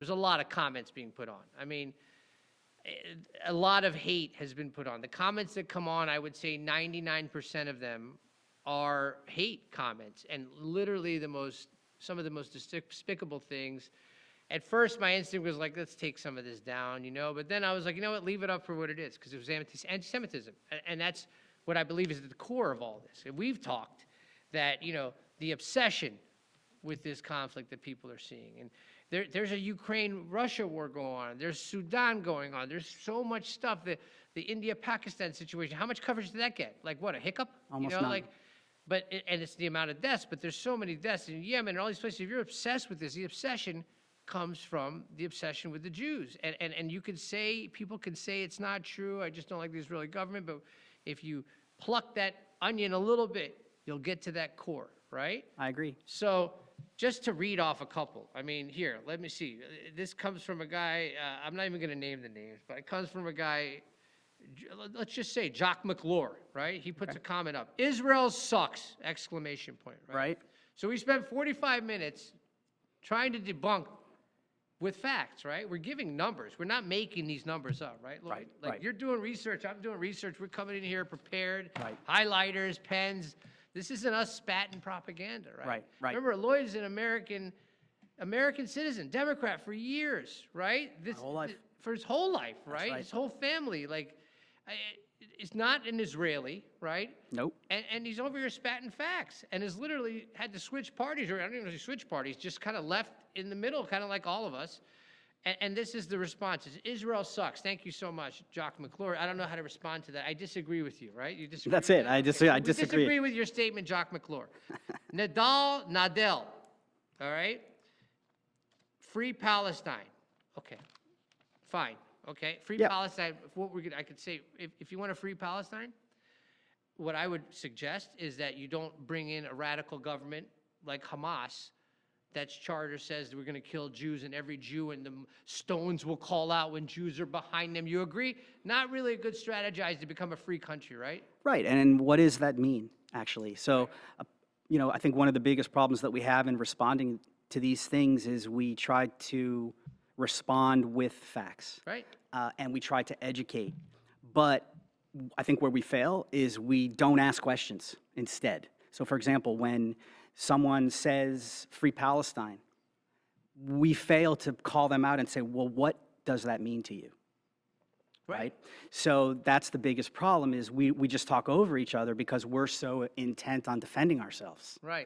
There's a lot of comments being put on. I mean, a lot of hate has been put on. The comments that come on, I would say 99% of them are hate comments, and literally some of the most despicable things. At first, my instinct was like, let's take some of this down, you know? But then I was like, you know what, leave it up for what it is, because it was anti-Semitism. And that's what I believe is at the core of all this. And we've talked that, you know, the obsession with this conflict that people are seeing. And there's a Ukraine-Russia war going on. There's Sudan going on. There's so much stuff. The India-Pakistan situation, how much coverage did that get? Like what, a hiccup? Almost you know, none. like, and it's the amount of deaths, but there's so many deaths in Yemen and all these places. If you're obsessed with this, the obsession comes from the obsession with the Jews. And you could say, people can say it's not true, I just don't like the Israeli government, but if you pluck that onion a little bit, you'll get to that core, right? I agree. So just to read off a couple, I mean, here, let me see. This comes from a guy, I'm not even gonna name the names, but it comes from a guy, let's just say Jacques McClure, right? He puts a comment up, Israel sucks, exclamation point, right? Right. So we spent 45 minutes trying to debunk with facts, right? We're giving numbers. We're not making these numbers up, right? Lloyd? Right, Like right. you're doing research, I'm doing research, we're coming in here prepared, Right. highlighters, pens. This isn't us spatting propaganda, right? Right, right. Remember, Lloyd is an American citizen, Democrat for years, right? whole life. For his whole life, right? right. His whole family, like, is not an Israeli, right? Nope. And he's over here spatting facts and has literally had to switch parties, or I don't even know if he switched parties, just kind of left in the middle, kind of like all of us. And this is the response. It's, Israel sucks. Thank you so much, Jacques McClure. I don't know how to respond to that. I disagree with you, right? You disagree That's with it. that? I disagree. Okay. I We disagree. disagree with your statement, Jacques McClure. Nadel, all right? Free Palestine. Okay, fine. Okay, free Yep. Palestine. What we're gonna, I could say, if you want to free Palestine, what I would suggest is that you don't bring in a radical government like Hamas, that's charter says that we're going to kill Jews and every Jew and the stones will call out when Jews are behind them. You agree? Not really a good strategy to become a free country, right? Right. And what does that mean, actually? So, you know, I think one of the biggest problems that we have in responding to these things is we try to respond with facts. Right. And we try to educate. But I think where we fail is we don't ask questions instead. So, for example, when someone says free Palestine, we fail to call them out and say, well, what does that mean to you? Right? So that's the biggest problem is we just talk over each other because we're so intent on defending ourselves. Right.